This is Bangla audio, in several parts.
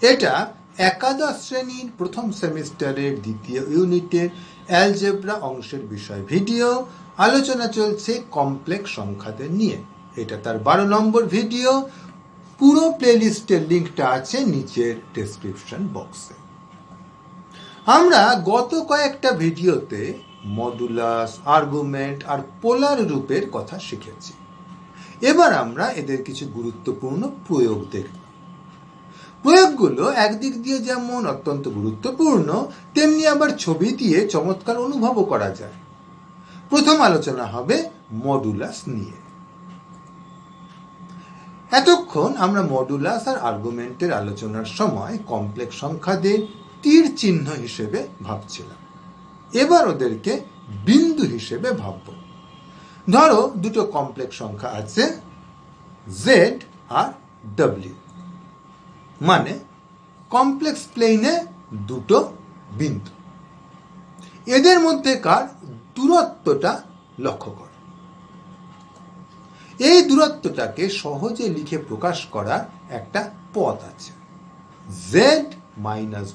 এটা একাদশ শ্রেণীর প্রথম সেমিস্টারের দ্বিতীয় ইউনিটের অ্যালজেব্রা অংশের বিষয় ভিডিও। আলোচনা চলছে কমপ্লেক্স সংখ্যাদের নিয়ে। এটা তার 12 নম্বর ভিডিও। পুরো প্লেলিস্টের লিঙ্কটা আছে নিচের ডেসক্রিপশন বক্সে। আমরা গত কয়েকটা ভিডিওতে মডুলাস, আর্গুমেন্ট আর পোলার রূপের কথা শিখেছি। এবার আমরা এদের কিছু গুরুত্বপূর্ণ প্রয়োগ দেখব। প্রয়োগগুলো একদিক দিয়ে যেমন অত্যন্ত গুরুত্বপূর্ণ, তেমনি আবার ছবি দিয়ে চমৎকার অনুভবও করা যায়। প্রথম আলোচনা হবে মডুলাস নিয়ে। এতক্ষণ আমরা মডুলাস আর আর্গুমেন্টের আলোচনার সময় কমপ্লেক্স সংখ্যাদের তীর চিহ্ন হিসেবে ভাবছিলাম। এবার ওদেরকে বিন্দু হিসেবে ভাবব। ধরো দুটো কমপ্লেক্স সংখ্যা আছে z আর w, মানে কমপ্লেক্স প্লেনে দুটো বিন্দু। এদের মধ্যেকার দূরত্বটা লক্ষ্য করো। এই দূরত্বটাকে সহজে লিখে প্রকাশ করার একটা পথ আছে, z মাইনাস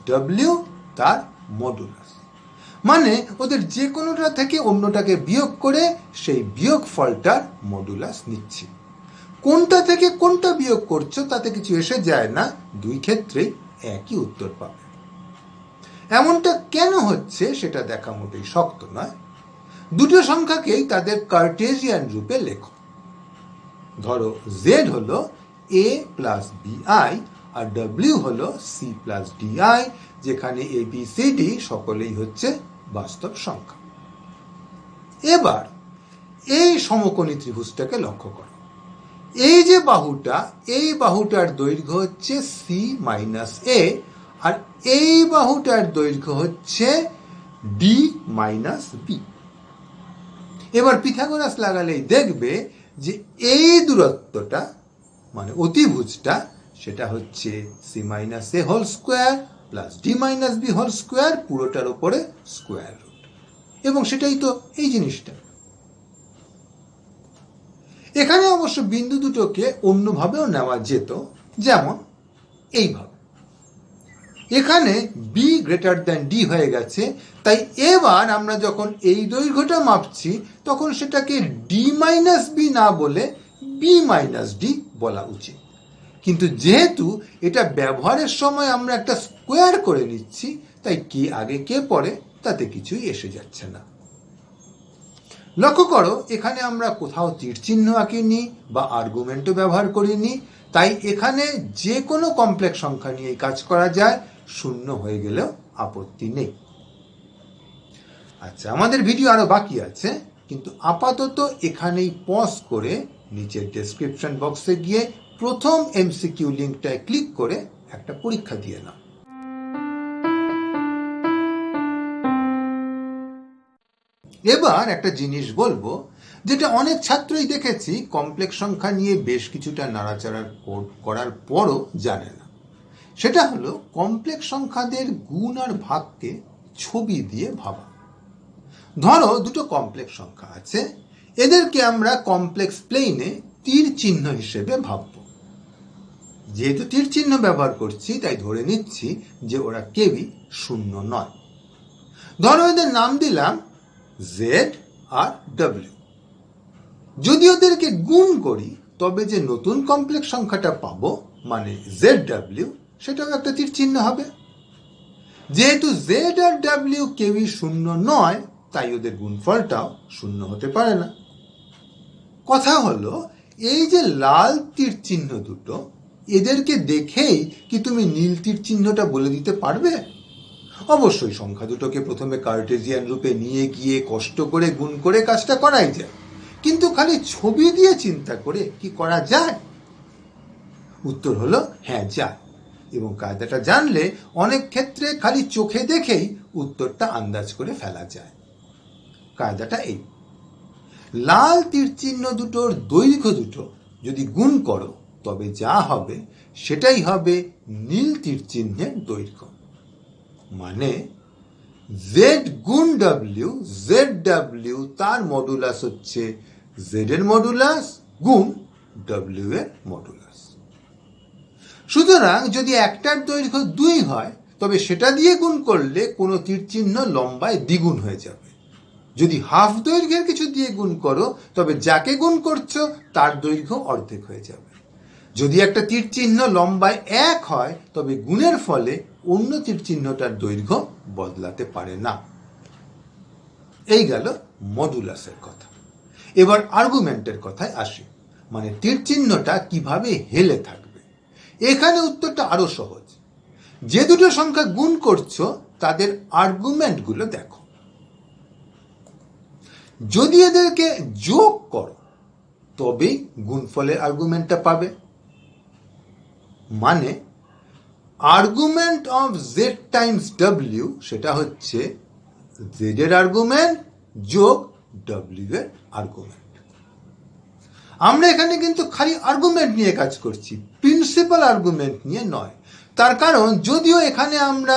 w তার মডুলাস। মানে ওদের যে কোনোটা থেকে অন্যটাকে বিয়োগ করে সেই বিয়োগ ফলটার মডুলাস নিচ্ছি। কোনটা থেকে কোনটা বিয়োগ করছো তাতে কিছু এসে যায় না, দুই ক্ষেত্রেই একই উত্তর পাবে। এমনটা কেন হচ্ছে সেটা দেখা মোটেই শক্ত নয়। দুটো সংখ্যাকেই তাদের কার্টেজিয়ান রূপে লেখো। ধরো z হলো a প্লাস bi আর w হলো c প্লাস di, যেখানে a b c d সকলেই হচ্ছে বাস্তব সংখ্যা। এবার এই সমকোণী ত্রিভুজটাকে লক্ষ্য করো। এই যে বাহুটা, এই বাহুটার দৈর্ঘ্য হচ্ছে c মাইনাস a, আর এই বাহুটার দৈর্ঘ্য হচ্ছে d মাইনাস b। এবার পিথাগোরাস লাগালেই দেখবে যে এই দূরত্বটা মানে অতিভুজটা সেটা হচ্ছে c minus a whole square plus d minus b whole square, পুরোটার উপরে স্কোয়ার রুট। এবং সেটাই তো এই জিনিসটা। এখানে অবশ্য বিন্দু দুটোকে অন্যভাবেও নেওয়া যেত, যেমন এইভাবে। এখানে b গ্রেটার দ্যান d হয়ে গেছে, তাই এবার আমরা যখন এই দৈর্ঘ্যটা মাপছি তখন সেটাকে d মাইনাস b না বলে b মাইনাস d বলা উচিত। কিন্তু যেহেতু এটা ব্যবহারের সময় আমরা একটা স্কোয়ার করে নিচ্ছি, তাই কে আগে কে পরে তাতে কিছুই এসে যাচ্ছে না। লক্ষ্য করো এখানে আমরা কোথাও তীর চিহ্ন আঁকিনি বা আর্গুমেন্টও ব্যবহার করিনি, তাই এখানে যে কোনো কমপ্লেক্স সংখ্যা নিয়ে কাজ করা যায়, শূন্য হয়ে গেলেও আপত্তি নেই। আচ্ছা, আমাদের ভিডিও আরো বাকি আছে, কিন্তু আপাতত এখানেই পজ করে নিচের ডেসক্রিপশন বক্সে গিয়ে প্রথম এমসিকিউ লিঙ্কটায় ক্লিক করে একটা পরীক্ষা দিয়ে নাও। এবার একটা জিনিস বলবো, যেটা অনেক ছাত্রই দেখেছি কমপ্লেক্স সংখ্যা নিয়ে বেশ কিছুটা নাড়াচাড়া করার পরও জানে না। সেটা হলো কমপ্লেক্স সংখ্যাদের গুণ আর ভাগকে ছবি দিয়ে ভাবা। ধরো দুটো কমপ্লেক্স সংখ্যা আছে, এদেরকে আমরা কমপ্লেক্স প্লেনে তীর চিহ্ন হিসেবে ভাবব। যেহেতু তীর চিহ্ন ব্যবহার করছি, তাই ধরে নিচ্ছি যে ওরা কেউই শূন্য নয়। ধরো এদের নাম দিলাম z আর w। যদি ওদেরকে গুণ করি তবে যে নতুন কমপ্লেক্স সংখ্যাটা পাবো মানে zw, সেটাও একটা তীর চিহ্ন হবে। যেহেতু z আর w কেউই শূন্য নয়, তাই ওদের গুণফলটাও শূন্য হতে পারে না। কথা হলো, এই যে লাল তীর চিহ্ন দুটো, এদেরকে দেখেই কি তুমি নীল তীর চিহ্নটা বলে দিতে পারবে? অবশ্যই সংখ্যা দুটোকে প্রথমে কার্টেজিয়ান রূপে নিয়ে গিয়ে কষ্ট করে গুণ করে কাজটা করাই যায়, কিন্তু খালি ছবি দিয়ে চিন্তা করে কি করা যায়? উত্তর হলো হ্যাঁ, যায়। এবং কায়দাটা জানলে অনেক ক্ষেত্রে খালি চোখে দেখেই উত্তরটা আন্দাজ করে ফেলা যায়। কায়দাটা এই, লাল তীর চিহ্ন দুটোর দৈর্ঘ্য দুটো যদি গুণ করো তবে যা হবে সেটাই হবে নীল তীর চিহ্নের দৈর্ঘ্য। মানে z গুণ w, zw তার মডুলাস হচ্ছে z এর মডুলাস গুণ w এর মডুলাস। সুতরাং যদি একটার দৈর্ঘ্য 2 হয় তবে সেটা দিয়ে গুণ করলে কোনো তীর চিহ্ন লম্বায় দ্বিগুণ হয়ে যাবে। যদি হাফ দৈর্ঘ্যের কিছু দিয়ে গুণ করো তবে যাকে গুণ করছো তার দৈর্ঘ্য অর্ধেক হয়ে যাবে। যদি একটা তীর চিহ্ন লম্বায় 1 হয় তবে গুণের ফলে অন্য তীর চিহ্নটার দৈর্ঘ্য বদলাতে পারে না। এই গেল মডুলাসের কথা। এবার আর্গুমেন্টের কথায় আসি, মানে তীর চিহ্নটা কিভাবে হেলে থাকবে। এখানে উত্তরটা আরো সহজ। যে দুটো সংখ্যা গুণ করছো তাদের আর্গুমেন্টগুলো দেখো। যদি এদেরকে যোগ করো তবেই গুণফলের আর্গুমেন্টটা পাবে। মানে argument of Z Times W সেটা হচ্ছে জেড এর আর্গুমেন্ট যোগ ডব্লিউ এর আর্গুমেন্ট। আমরা এখানে কিন্তু খালি আর্গুমেন্ট নিয়ে কাজ করছি, প্রিন্সিপাল আর্গুমেন্ট নিয়ে নয়। তার কারণ যদিও এখানে আমরা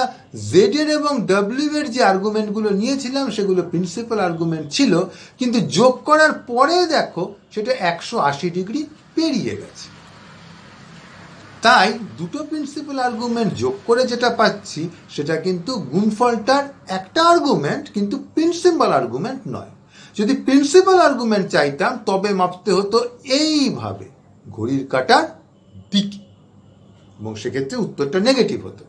জেড এর এবং ডব্লিউ এর যে আর্গুমেন্টগুলো নিয়েছিলাম সেগুলো প্রিন্সিপাল আর্গুমেন্ট ছিল, কিন্তু যোগ করার পরে দেখো সেটা 180 ডিগ্রি পেরিয়ে গেছে। তাই দুটো প্রিন্সিপাল আর্গুমেন্ট যোগ করে যেটা পাচ্ছি সেটা কিন্তু গুণফলটার একটা আর্গুমেন্ট, কিন্তু প্রিন্সিপাল আর্গুমেন্ট নয়। যদি প্রিন্সিপাল আর্গুমেন্ট চাইতাম তবে মাপতে হতো এইভাবে ঘড়ির কাঁটার দিকে, এবং সেক্ষেত্রে উত্তরটা নেগেটিভ হতো।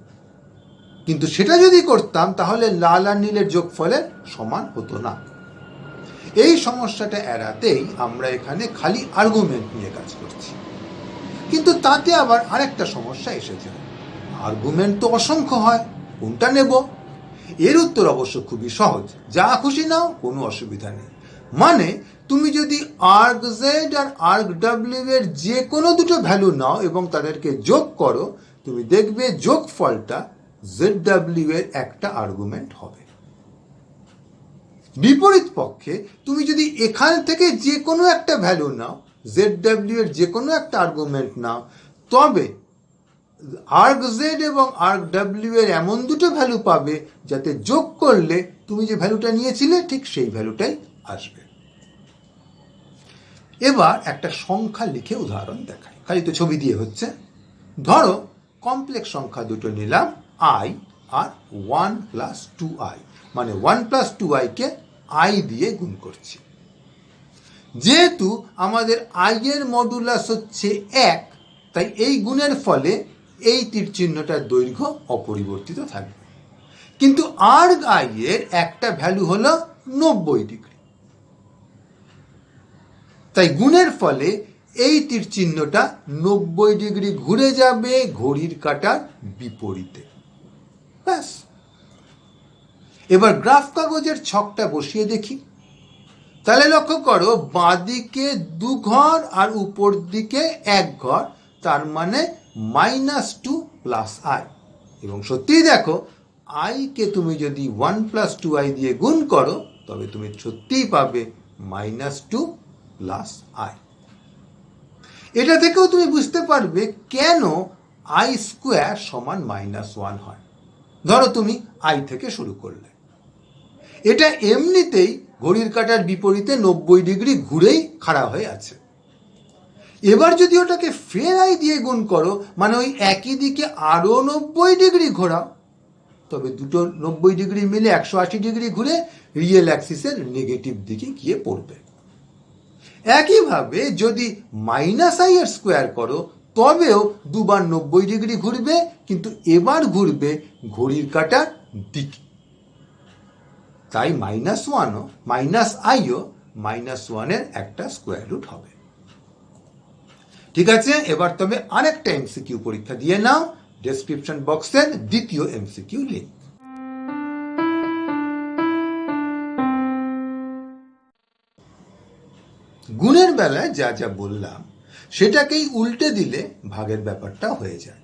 কিন্তু সেটা যদি করতাম তাহলে লাল আর নীলের যোগফলের সমান হতো না। এই সমস্যাটা এড়াতেই আমরা এখানে খালি আর্গুমেন্ট নিয়ে কাজ করছি। কিন্তু তাতে আবার আরেকটা সমস্যা এসে যায়, আর্গুমেন্ট তো অসংখ্য হয়, কোনটা নেব? এর উত্তর অবশ্য খুবই সহজ, যা খুশি নাও, কোনো অসুবিধা নেই। মানে তুমি যদি আর্গ জেড আর আর্গ ডব্লিউ এর যে কোনো দুটো ভ্যালু নাও এবং তাদেরকে যোগ করো, তুমি দেখবে যোগফলটা জেড ডব্লিউ এর একটা আর্গুমেন্ট হবে। বিপরীত পক্ষে তুমি যদি এখান থেকে যে কোনো একটা ভ্যালু নাও, জেড ডব্লিউ এর যে কোনো একটা আর্গুমেন্ট নাও, তবে আর্গ জেড এবং আর্গ ডব্লিউ এর এমন দুটো ভ্যালু পাবে যাতে যোগ করলে তুমি যে ভ্যালুটা নিয়েছিলে ঠিক সেই ভ্যালুটাই আসবে। এবার একটা সংখ্যা লিখে উদাহরণ দেখাই, খালি তো ছবি দিয়ে হচ্ছে। ধরো কমপ্লেক্স সংখ্যা দুটো নিলাম আই আর 1 + 2i, মানে 1 + 2i কে i দিয়ে গুণ করছি। যেহেতু আমাদের i এর মডুলাস হচ্ছে 1, তাই এই গুণের ফলে এই তীর চিহ্নটার দৈর্ঘ্য অপরিবর্তিত থাকবে। কিন্তু আর্গ i এর একটা ভ্যালু হলো 90 ডিগ্রি, তাই গুণের ফলে এই তীর চিহ্নটা 90 ডিগ্রি ঘুরে যাবে ঘড়ির কাঁটার বিপরীতে। ব্যাস। এবার গ্রাফ কাগজের ছকটা বসিয়ে দেখি। তাহলে লক্ষ্য করো, বাঁদিকে 2 ঘর আর উপর দিকে 1 ঘর, তার মানে -2 + i। এবং সত্যিই দেখো, i কে তুমি যদি 1 + 2i দিয়ে গুণ করো তবে তুমি সত্যিই পাবে -2 + i। এটা থেকেও তুমি বুঝতে পারবে কেন i² সমান -1 হয়। ধরো তুমি i থেকে শুরু করলে, এটা এমনিতেই ঘড়ির কাঁটার বিপরীতে 90 ডিগ্রি ঘুরেই খাড়া হয়ে আছে। এবার যদি ওটাকে ফের i দিয়ে গুণ করো, মানে ওই একই দিকে আরো 90 ডিগ্রি ঘোরাও, তবে দুটো 90 ডিগ্রি মিলে 180 ডিগ্রি ঘুরে রিয়েল অ্যাক্সিসের নেগেটিভ দিকে গিয়ে পড়বে। একইভাবে যদি -i² করো তবেও দুবার 90 ডিগ্রি ঘুরবে, কিন্তু এবার ঘুরবে ঘড়ির কাঁটার দিকে। তাই -1ও -iও -1 এর একটা স্কোয়ার রুট হবে। ঠিক আছে, এবার তবে আরেকটা এমসিকিউ পরীক্ষা দিয়ে নাও। ডেসক্রিপশন বক্সের দ্বিতীয় এমসিকিউ লিঙ্ক। গুণের বেলায় যা যা বললাম সেটাকেই উল্টে দিলে ভাগের ব্যাপারটা হয়ে যায়।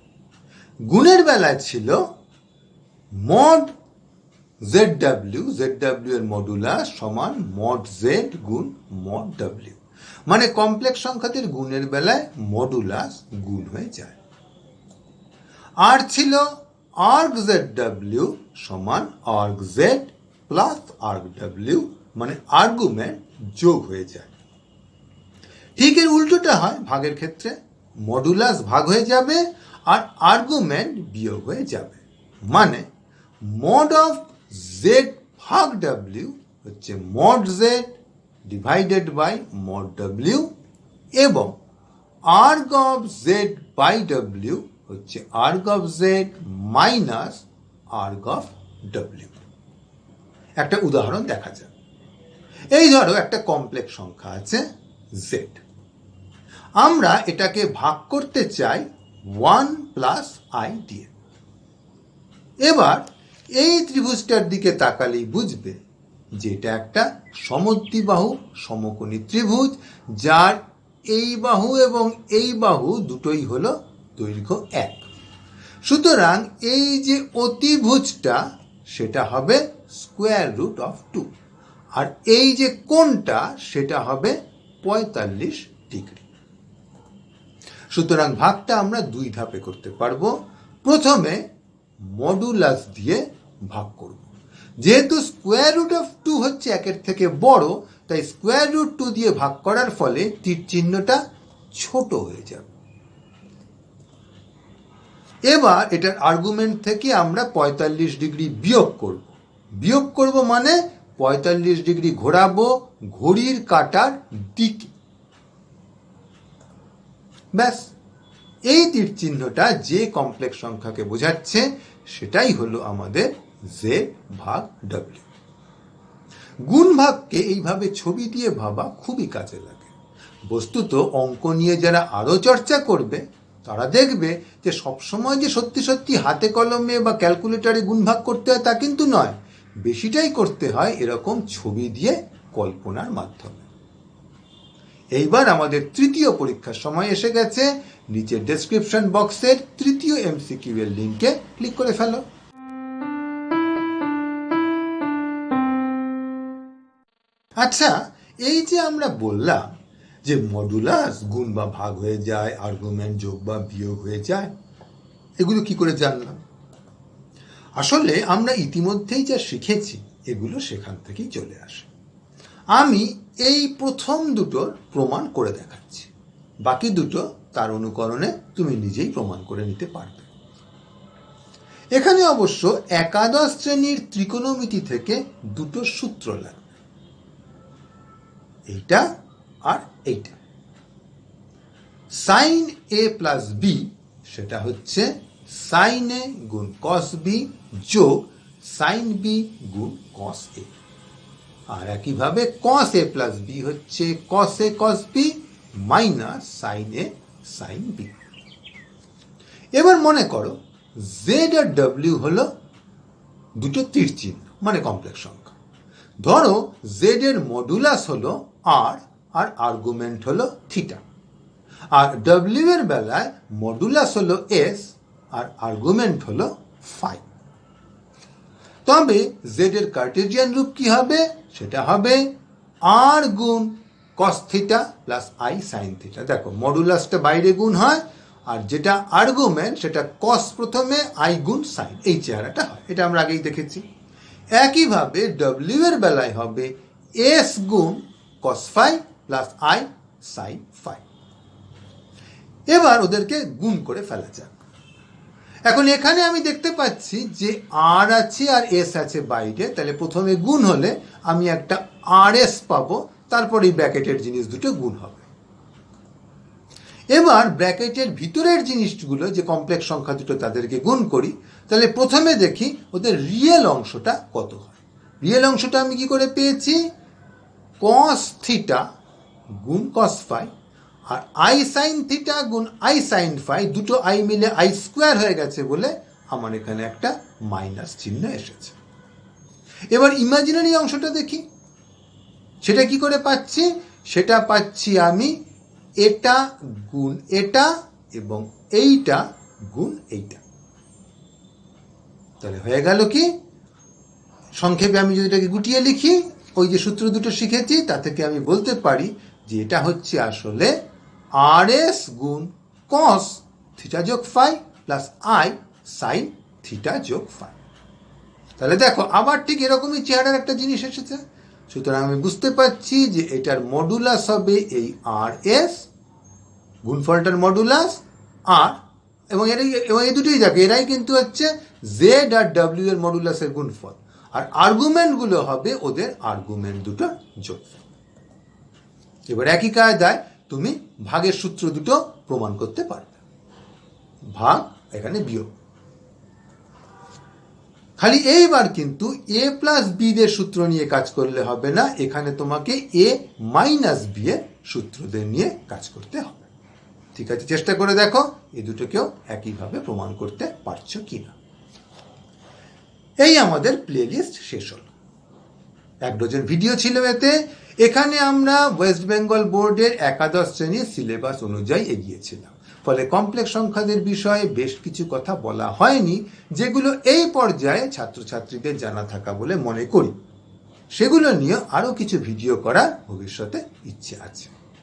গুণের বেলায় ছিল মড ZW, ZW এর মডুলাস সমান মড Z গুণ মড W, মানে কমপ্লেক্স সংখ্যাটির গুণের বেলায় মডুলাস গুণ হয়ে যায়। আর ছিল arg ZW সমান arg Z plus arg W, মানে আর্গুমেন্ট যোগ হয়ে যায়। ঠিক এর উল্টোটা হয় ভাগের ক্ষেত্রে, মডুলাস ভাগ হয়ে যাবে আর আর্গুমেন্ট বিয়োগ হয়ে যাবে। মানে মড অফ জেড ভাগ ডাব্লিউ হচ্ছে mod Z divided by mod W, এবং arg of Z by W হচ্ছে arg of Z minus arg of W. একটা উদাহরণ দেখা যাক। এই ধরো একটা কমপ্লেক্স সংখ্যা আছে জেড, আমরা এটাকে ভাগ করতে চাই 1 প্লাস আই দিয়ে। এবার এই ত্রিভুজটার দিকে তাকালেই বুঝবে যে এটা একটা সমদ্বিবাহু সমকোণী ত্রিভুজ, যার এই বাহু এবং এই বাহু দুটোই হলো দৈর্ঘ্য 1। সুতরাং এই যে অতিভুজটা সেটা হবে স্কোয়ার রুট অফ 2, আর এই যে কোণটা সেটা হবে 45 ডিগ্রি। সুতরাং ভাগটা আমরা 2 ধাপে করতে পারবো। প্রথমে মডুলাস দিয়ে ভাগ করব। যেহেতু স্কোয়ার রুট অফ 2 হচ্ছে 1-এর থেকে বড়, তাই স্কোয়ার রুট 2 দিয়ে ভাগ করার ফলে তীর চিহ্নটা ছোট হয়ে যাবে। এবার এটার আর্গুমেন্ট থেকে আমরা 45 ডিগ্রি বিয়োগ করব। বিয়োগ করব মানে 45 ডিগ্রি ঘোরাবো ঘড়ির কাঁটার দিকে। ব্যাস, এই তীর চিহ্নটা যে কমপ্লেক্স সংখ্যাকে বোঝাচ্ছে সেটাই হলো আমাদের জেড ভাগ ডাব্লিউ। গুণ ভাগকে এইভাবে ছবি দিয়ে ভাবা খুবই কাজে লাগে। বস্তুত অঙ্ক নিয়ে যারা আরো চর্চা করবে তারা দেখবে যে সবসময় যে সত্যি সত্যি হাতে কলমে বা ক্যালকুলেটরে গুণ ভাগ করতে হয় তা কিন্তু নয়, বেশিটাই করতে হয় এরকম ছবি দিয়ে কল্পনার মাধ্যমে। এইবার আমাদের তৃতীয় পরীক্ষার সময় এসে গেছে। নিচের ডেসক্রিপশন বক্সের তৃতীয় এমসিকিউ এর লিঙ্কে ক্লিক করে ফেলো। আচ্ছা, এই যে আমরা বললাম যে মডুলাস গুণ বা ভাগ হয়ে যায়, আর্গুমেন্ট যোগ বা বিয়োগ হয়ে যায়, এগুলো কি করে জানলাম? আসলে আমরা ইতিমধ্যেই যা শিখেছি এগুলো সেখান থেকেই চলে আসে। আমি এই প্রথম দুটোর প্রমাণ করে দেখাচ্ছি, বাকি দুটো তার অনুকরণে তুমি নিজেই প্রমাণ করে নিতে পারবে। এখানে অবশ্য একাদশ শ্রেণীর ত্রিকোণমিতি থেকে দুটো সূত্র লাগবে, এইটা আর এইটা। সাইন এ প্লাস বি সেটা হচ্ছে সাইন এ গুণ কস বি যোগ সাইন বি গুণ কস এ, আর একইভাবে কস এ প্লাস বি হচ্ছে কস এ কস বি মাইনাস সাইন এ সাইন বি। এবার মনে করো জেড আর ডব্লিউ হলো দুটো তীর চিহ্ন, মানে কমপ্লেক্স সংখ্যা। ধরো জেড এর মডুলাস হলো আর, আর আর্গুমেন্ট হলো থিটা, আর ডব্লিউ এর বেলায় মডুলাস হলো এস আর আর্গুমেন্ট হলো ফাই। তবে জেড এর কার্টেজিয়ান রূপ কি হবে? সেটা হবে আর গুণ cos theta plus I sine theta. দেখো মডুলাসটা বাইরে গুণ হয়, আর যেটা আর্গুমেন্ট সেটা কস প্রথমে আই গুণ সাইন, এই চেহারাটা হয়। এটা আমরা আগেই দেখেছি। একইভাবে ডব্লিউ এর বেলায় হবে এস গুণ cos phi plus I sine phi. এবার ওদেরকে গুণ করে ফেলা যাক। এখন এখানে আমি দেখতে পাচ্ছি যে আর আছে আর এস আছে বাইরে, তাহলে প্রথমে গুণ হলে আমি একটা আর এস পাবো, তারপর এই ব্র্যাকেটের জিনিস দুটো গুণ হবে। এবার ব্র্যাকেটের ভিতরের জিনিসগুলো যে কমপ্লেক্স সংখ্যা দুটো তাদেরকে গুণ করি, তাহলে প্রথমে দেখি ওদের রিয়েল অংশটা কত হয়। রিয়েল অংশটা আমি কি করে পেয়েছি? কস থিটা গুণ কস ফাই আর আই সাইন থিটা গুণ আই সাইন ফাই, দুটো আই মিলে আই স্কোয়ার হয়ে গেছে বলে আমার এখানে একটা মাইনাস চিহ্ন এসেছে। এবার ইমাজিনারি অংশটা দেখি, সেটা কি করে পাচ্ছি? সেটা পাচ্ছি আমি এটা গুণ এটা এবং এইটা গুণ এইটা। তাহলে হয়ে গেল কি? সংক্ষেপে আমি যদি এটাকে গুটিয়ে লিখি, ওই যে সূত্র দুটো শিখেছি তা থেকে আমি বলতে পারি যে এটা হচ্ছে আসলে আর এস গুণ কস থিটা যোগ phi plus I sine theta যোগ ফাই। তাহলে দেখো আবার ঠিক এরকমই চেহারার একটা জিনিস এসেছে। সুতরাং আমি বুঝতে পারছি যে এটার মডুলাস হবে এই আর এস, গুণফলটার মডুলাস আর, এবং এই দুটোই যাবে, এরাই কিন্তু হচ্ছে জেড আর ডাব্লিউ এর মডুলাসের গুণফল, আর আর্গুমেন্টগুলো হবে ওদের আর্গুমেন্ট দুটোর যোগফল। এবার একই কায়দায় তুমি ভাগের সূত্র দুটো প্রমাণ করতে পারবে, ভাগ এখানে বিয়োগ। খালি এইবার কিন্তু এ প্লাস বি দের সূত্র নিয়ে কাজ করলে হবে না, এখানে তোমাকে এ মাইনাস বি এর সূত্রদের নিয়ে কাজ করতে হবে। ঠিক আছে, চেষ্টা করে দেখো এই দুটোকেও একইভাবে প্রমাণ করতে পারছো কিনা। এই আমাদের প্লে লিস্ট শেষ হল। 1 ডজন ভিডিও ছিল এতে। এখানে আমরা ওয়েস্ট বেঙ্গল বোর্ডের একাদশ শ্রেণীর সিলেবাস অনুযায়ী এগিয়েছিলাম, ফলে কমপ্লেক্স সংখ্যাদের বিষয়ে বেশ কিছু কথা বলা হয়নি, যেগুলো এই পর্যায়ে ছাত্রছাত্রীদের জানা থাকা বলে মনে করি। সেগুলো নিয়ে আরও কিছু ভিডিও করার ভবিষ্যতে ইচ্ছে আছে।